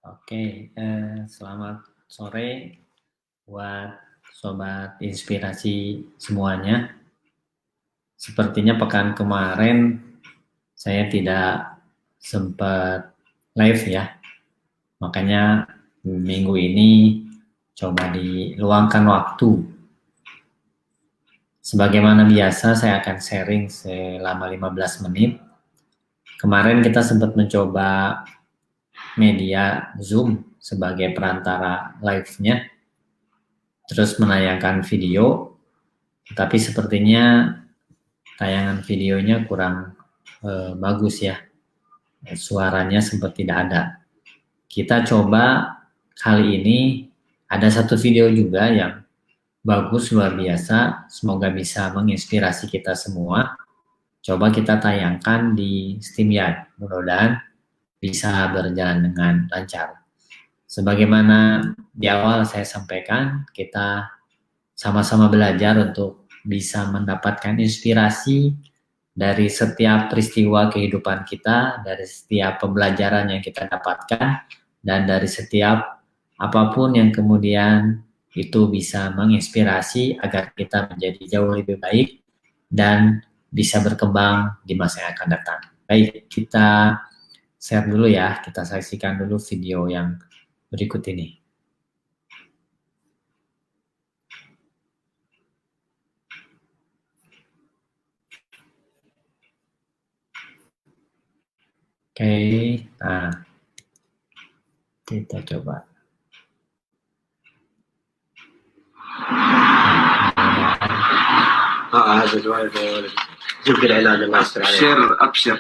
Oke, selamat sore buat sobat inspirasi semuanya. Sepertinya pekan kemarin saya tidak sempat live ya, makanya minggu ini coba diluangkan waktu. Sebagaimana biasa saya akan sharing selama 15 menit. Kemarin kita sempat mencoba media Zoom sebagai perantara live-nya, terus menayangkan video, tapi sepertinya tayangan videonya kurang bagus ya, suaranya sempat tidak ada. Kita coba kali ini ada satu video juga yang bagus, luar biasa, semoga bisa menginspirasi kita semua. Coba kita tayangkan di StreamYard, mudah-mudahan bisa berjalan dengan lancar. Sebagaimana di awal saya sampaikan, kita sama-sama belajar untuk bisa mendapatkan inspirasi dari setiap peristiwa kehidupan kita, dari setiap pembelajaran yang kita dapatkan, dan dari setiap apapun yang kemudian itu bisa menginspirasi agar kita menjadi jauh lebih baik dan bisa berkembang di masa yang akan datang. Baik, kita share dulu ya, kita saksikan dulu video yang berikut ini. Oke, nah kita coba. هذا الولد يا ولد جبت العلاج الله يستر عليك. ابشر ابشر.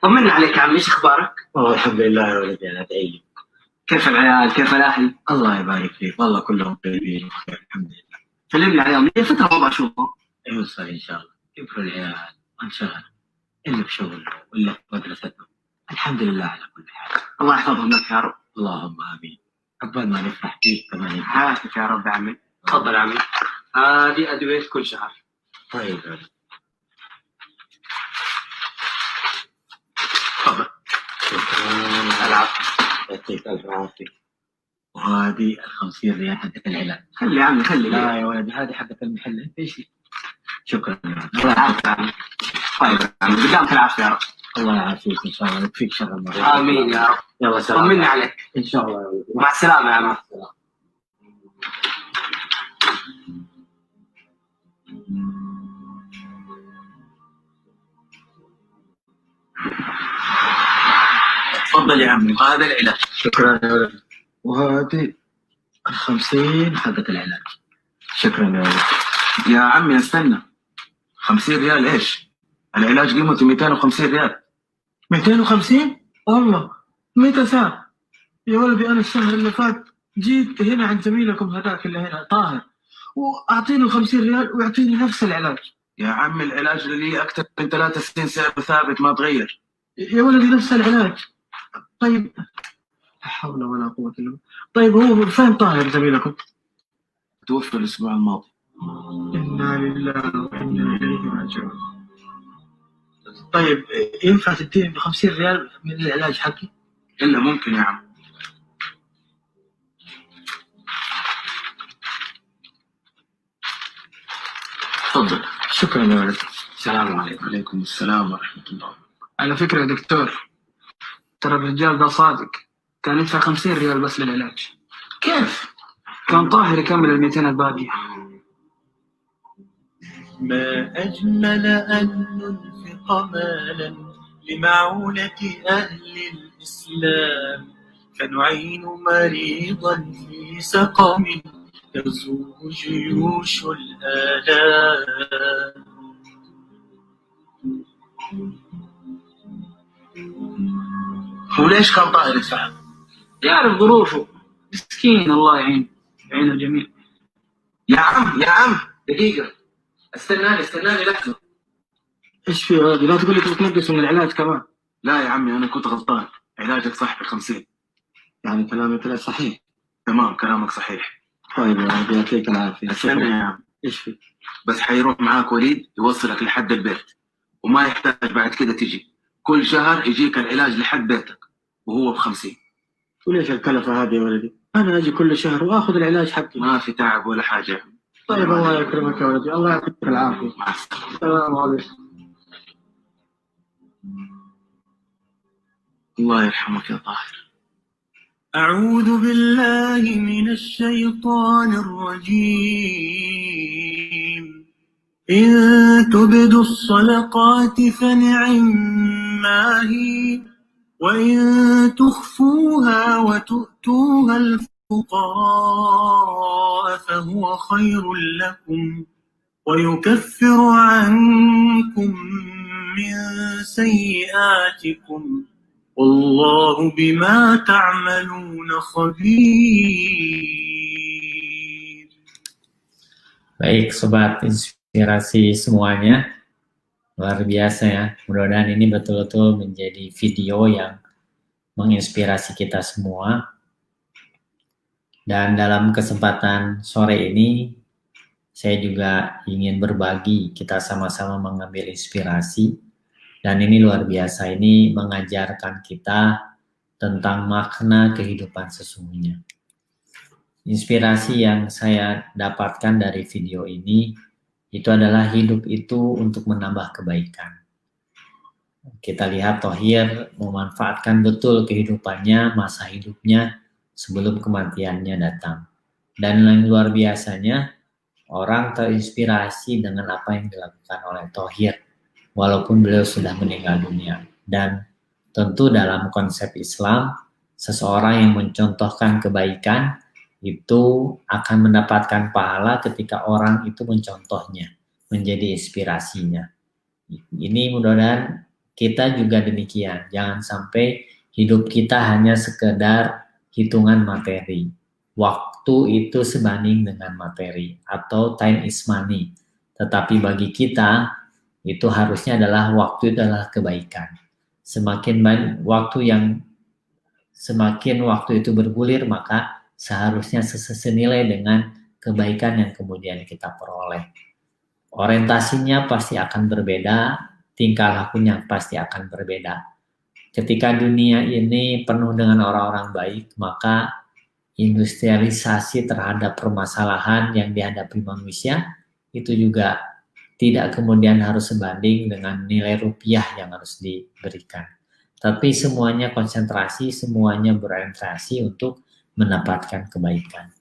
طمنا عليك يا عمي، ايش اخبارك؟ والله الحمد لله يا ولدي، انا ادعي لي. كيف العيال؟ كيف الاهل؟ الله يبارك فيك، والله كلهم طيبين وبخير الحمد لله. كلمني عليهم، لي فتره ما بشوفهم. يوصل ان شاء الله، كبروا العيال وانشغل، اللي بشغل واللي في مدرستهم. الحمد لله على كل حال. الله يحفظهم لك يا رب. اللهم امين. عقبال ما نفرح فيك كمان. عافيك يا رب يا عمي. تفضل يا عمي، هذه ادويه كل شهر. طيب يا ولد. تفضل. شكرا. العفو. يعطيك الف عافيه. وهذه 50 ريال حقت العلاج. خلي يا عمي خلي. لا يا ولدي، هذه حقت المحل، انت ايش؟ شكرا يا ولد. الله يعافيك يا عمي. طيب يا عمي، قدامك العافيه يا رب. الله يعافيك ان شاء الله، يكفيك شر المريض. امين يا رب. يلا سلام. طمني عليك. ان شاء الله يا ولد. مع السلامه يا عمي. تفضل يا عمي، وهذا العلاج. شكرا يا ولد. وهذه 50 حقت العلاج. شكرا يا ولد. يا عمي استنى، 50 ريال ايش؟ العلاج قيمته 250 ريال. 250؟ والله متى صار؟ يا ولدي انا الشهر اللي فات جيت هنا عند زميلكم هذاك اللي هنا طاهر، واعطيني 50 ريال ويعطيني نفس العلاج. يا عم العلاج اللي لي اكثر من 3 سنين سعره ثابت ما تغير. يا ولدي نفس العلاج. طيب لا حول ولا قوة الا بالله. طيب هو فين طاهر زميلكم؟ توفى الاسبوع الماضي. انا لله وانا اليه راجعون. طيب ينفع تديني 50 ريال من العلاج حقي؟ الا ممكن يا عم. تفضل. شكرا يا ولد. السلام عليكم. وعليكم السلام ورحمة الله. على فكره يا دكتور، ترى الرجال ده صادق، كان يدفع 50 ريال بس للعلاج. كيف؟ كان طاهر يكمل ال 200 الباقيه. ما أجمل أن ننفق مالا لمعونة أهل الإسلام، فنعين مريضا في سقم تغزوه جيوش الآلام. وليش كان طاهر يدفع؟ يعرف ظروفه، مسكين، الله يعين الجميع. يا عم دقيقة، استناني لحظة. ايش في هذه؟ لا تقول لي تتنقص من العلاج كمان. لا يا عمي أنا كنت غلطان، علاجك صح ب50. يعني كلامي طلع صحيح؟ تمام كلامك صحيح. طيب يا رب يعطيك العافية. استنى يا عم، ايش في؟ بس حيروح معاك وليد يوصلك لحد البيت، وما يحتاج بعد كده تجي، كل شهر يجيك العلاج لحد بيتك وهو ب50. وليش الكلفة هذه يا ولدي؟ أنا أجي كل شهر وآخذ العلاج حقي. ما في تعب ولا حاجة. طيب الله يكرمك يا ولدي، الله يعطيك العافية. مع السلامة. السلام عليكم. الله يرحمك يا طاهر. أعوذ بالله من الشيطان الرجيم. إن تبدوا الصدقات فنعما هي، وإن تخفوها وتؤتوها الفقراء فهو خير لكم، ويكفر عنكم من سيئاتكم، والله بما تعملون خبير. Baik sobat inspirasi semuanya, luar biasa ya. Mudah-mudahan ini betul-betul menjadi video yang menginspirasi kita semua. Dan dalam kesempatan sore ini, saya juga ingin berbagi, kita sama-sama mengambil inspirasi. Dan ini luar biasa, ini mengajarkan kita tentang makna kehidupan sesungguhnya. Inspirasi yang saya dapatkan dari video ini, itu adalah hidup itu untuk menambah kebaikan. Kita lihat Thohir memanfaatkan betul kehidupannya, masa hidupnya sebelum kematiannya datang. Dan yang luar biasanya, orang terinspirasi dengan apa yang dilakukan oleh Thohir, walaupun beliau sudah meninggal dunia. Dan tentu dalam konsep Islam, seseorang yang mencontohkan kebaikan itu akan mendapatkan pahala ketika orang itu mencontohnya, menjadi inspirasinya. Ini mudah-mudahan kita juga demikian. Jangan sampai hidup kita hanya sekedar hitungan materi. Waktu itu sebanding dengan materi, atau time is money. Tetapi bagi kita, itu harusnya adalah waktu itu adalah kebaikan. Semakin waktu itu bergulir, maka seharusnya senilai dengan kebaikan yang kemudian kita peroleh. Orientasinya pasti akan berbeda, tingkah lakunya pasti akan berbeda. Ketika dunia ini penuh dengan orang-orang baik, maka industrialisasi terhadap permasalahan yang dihadapi manusia itu juga tidak kemudian harus sebanding dengan nilai rupiah yang harus diberikan. Tapi semuanya konsentrasi, semuanya berorientasi untuk mendapatkan kebaikan.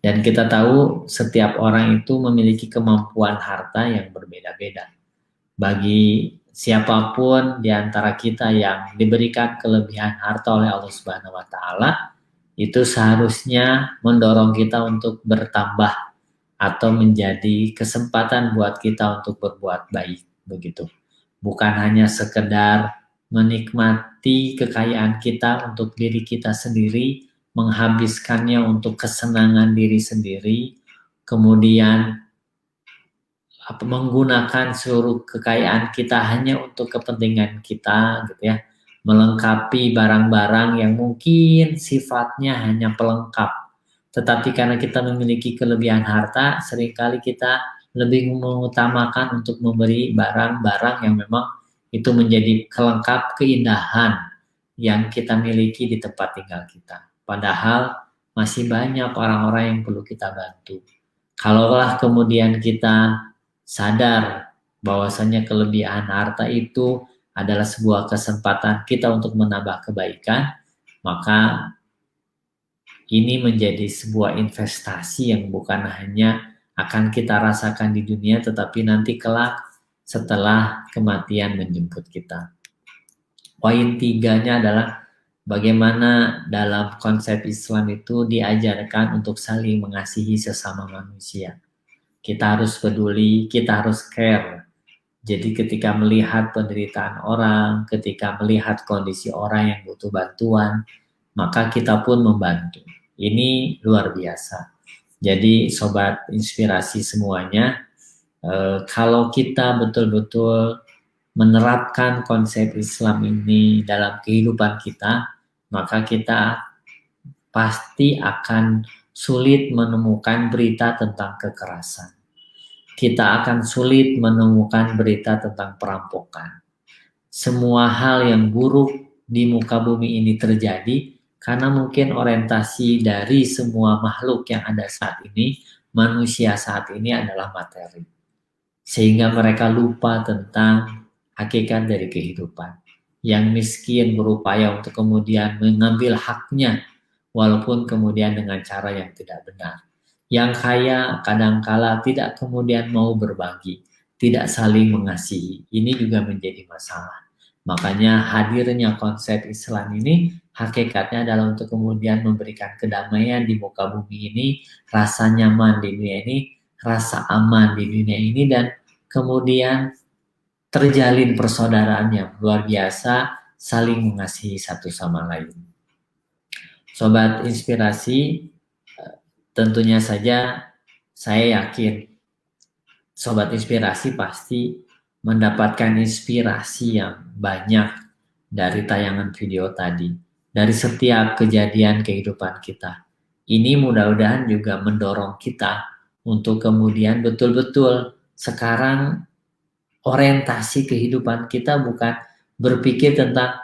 Dan kita tahu setiap orang itu memiliki kemampuan harta yang berbeda-beda. Bagi siapapun di antara kita yang diberikan kelebihan harta oleh Allah Subhanahu wa taala, itu seharusnya mendorong kita untuk bertambah atau menjadi kesempatan buat kita untuk berbuat baik, begitu. Bukan hanya sekedar menikmati kekayaan kita untuk diri kita sendiri, menghabiskannya untuk kesenangan diri sendiri, kemudian menggunakan seluruh kekayaan kita hanya untuk kepentingan kita, gitu ya, melengkapi barang-barang yang mungkin sifatnya hanya pelengkap. Tetapi karena kita memiliki kelebihan harta, seringkali kita lebih mengutamakan untuk memberi barang-barang yang memang itu menjadi kelengkap keindahan yang kita miliki di tempat tinggal kita. Padahal masih banyak orang-orang yang perlu kita bantu. Kalaulah kemudian kita sadar bahwasanya kelebihan harta itu adalah sebuah kesempatan kita untuk menambah kebaikan, maka ini menjadi sebuah investasi yang bukan hanya akan kita rasakan di dunia, tetapi nanti kelak setelah kematian menjemput kita. Poin 3-nya adalah bagaimana dalam konsep Islam itu diajarkan untuk saling mengasihi sesama manusia. Kita harus peduli, kita harus care. Jadi ketika melihat penderitaan orang, ketika melihat kondisi orang yang butuh bantuan, maka kita pun membantu. Ini luar biasa. Jadi sobat inspirasi semuanya, kalau kita betul-betul menerapkan konsep Islam ini dalam kehidupan kita, maka kita pasti akan sulit menemukan berita tentang kekerasan. Kita akan sulit menemukan berita tentang perampokan. Semua hal yang buruk di muka bumi ini terjadi Karena mungkin orientasi dari semua makhluk yang ada saat ini, manusia saat ini adalah materi. Sehingga mereka lupa tentang hakikat dari kehidupan. Yang miskin berupaya untuk kemudian mengambil haknya, walaupun kemudian dengan cara yang tidak benar. Yang kaya kadangkala tidak kemudian mau berbagi, tidak saling mengasihi. Ini juga menjadi masalah. Makanya hadirnya konsep Islam ini hakikatnya adalah untuk kemudian memberikan kedamaian di muka bumi ini, rasa nyaman di dunia ini, rasa aman di dunia ini, dan kemudian terjalin persaudaraan yang luar biasa, saling mengasihi satu sama lain. Sobat Inspirasi, tentunya saja saya yakin Sobat Inspirasi pasti mendapatkan inspirasi yang banyak dari tayangan video tadi, dari setiap kejadian kehidupan kita. Ini mudah-mudahan juga mendorong kita untuk kemudian betul-betul sekarang orientasi kehidupan kita bukan berpikir tentang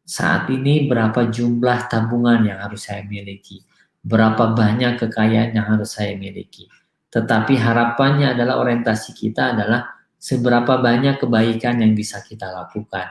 saat ini berapa jumlah tabungan yang harus saya miliki, berapa banyak kekayaan yang harus saya miliki. Tetapi harapannya adalah orientasi kita adalah seberapa banyak kebaikan yang bisa kita lakukan,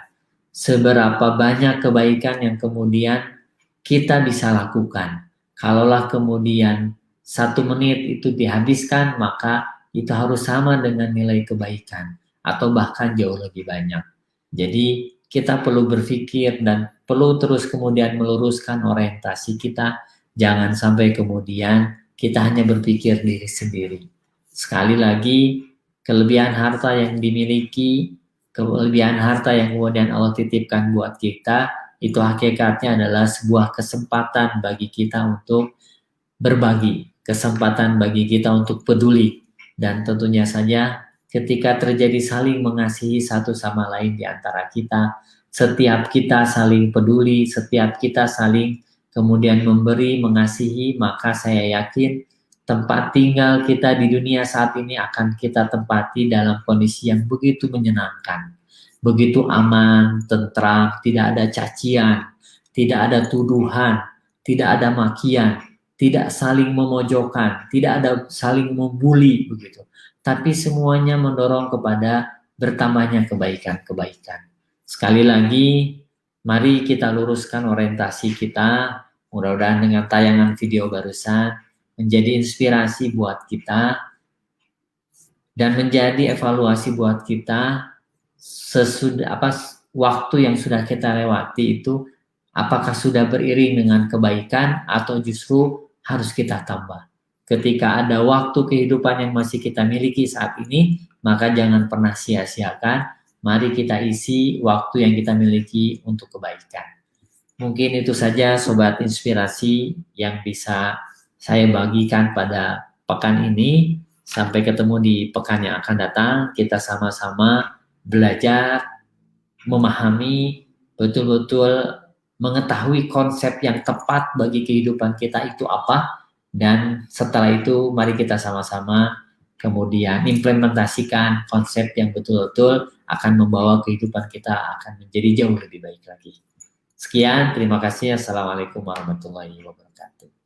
seberapa banyak kebaikan yang kemudian kita bisa lakukan. Kalaulah kemudian 1 menit itu dihabiskan, maka itu harus sama dengan nilai kebaikan, atau bahkan jauh lebih banyak. Jadi kita perlu berpikir dan perlu terus kemudian meluruskan orientasi kita, jangan sampai kemudian kita hanya berpikir diri sendiri. Sekali lagi, kelebihan harta yang dimiliki, kelebihan harta yang kemudian Allah titipkan buat kita, itu hakikatnya adalah sebuah kesempatan bagi kita untuk berbagi, kesempatan bagi kita untuk peduli, dan tentunya saja ketika terjadi saling mengasihi satu sama lain di antara kita, setiap kita saling peduli, setiap kita saling kemudian memberi, mengasihi, maka saya yakin tempat tinggal kita di dunia saat ini akan kita tempati dalam kondisi yang begitu menyenangkan, begitu aman, tentram, tidak ada cacian, tidak ada tuduhan, tidak ada makian, tidak saling memojokkan, tidak ada saling membuli begitu. Tapi semuanya mendorong kepada bertambahnya kebaikan-kebaikan. Sekali lagi, mari kita luruskan orientasi kita. Mudah-mudahan dengan tayangan video barusan menjadi inspirasi buat kita dan menjadi evaluasi buat kita sesudah waktu yang sudah kita lewati itu, apakah sudah beriring dengan kebaikan atau justru harus kita tambah. Ketika ada waktu kehidupan yang masih kita miliki saat ini, maka jangan pernah sia-siakan. Mari kita isi waktu yang kita miliki untuk kebaikan. Mungkin itu saja Sobat Inspirasi yang bisa saya bagikan pada pekan ini. Sampai ketemu di pekan yang akan datang. Kita sama-sama belajar, memahami, betul-betul mengetahui konsep yang tepat bagi kehidupan kita itu apa. Dan setelah itu mari kita sama-sama kemudian implementasikan konsep yang betul-betul akan membawa kehidupan kita akan menjadi jauh lebih baik lagi. Sekian, terima kasih. Assalamualaikum warahmatullahi wabarakatuh.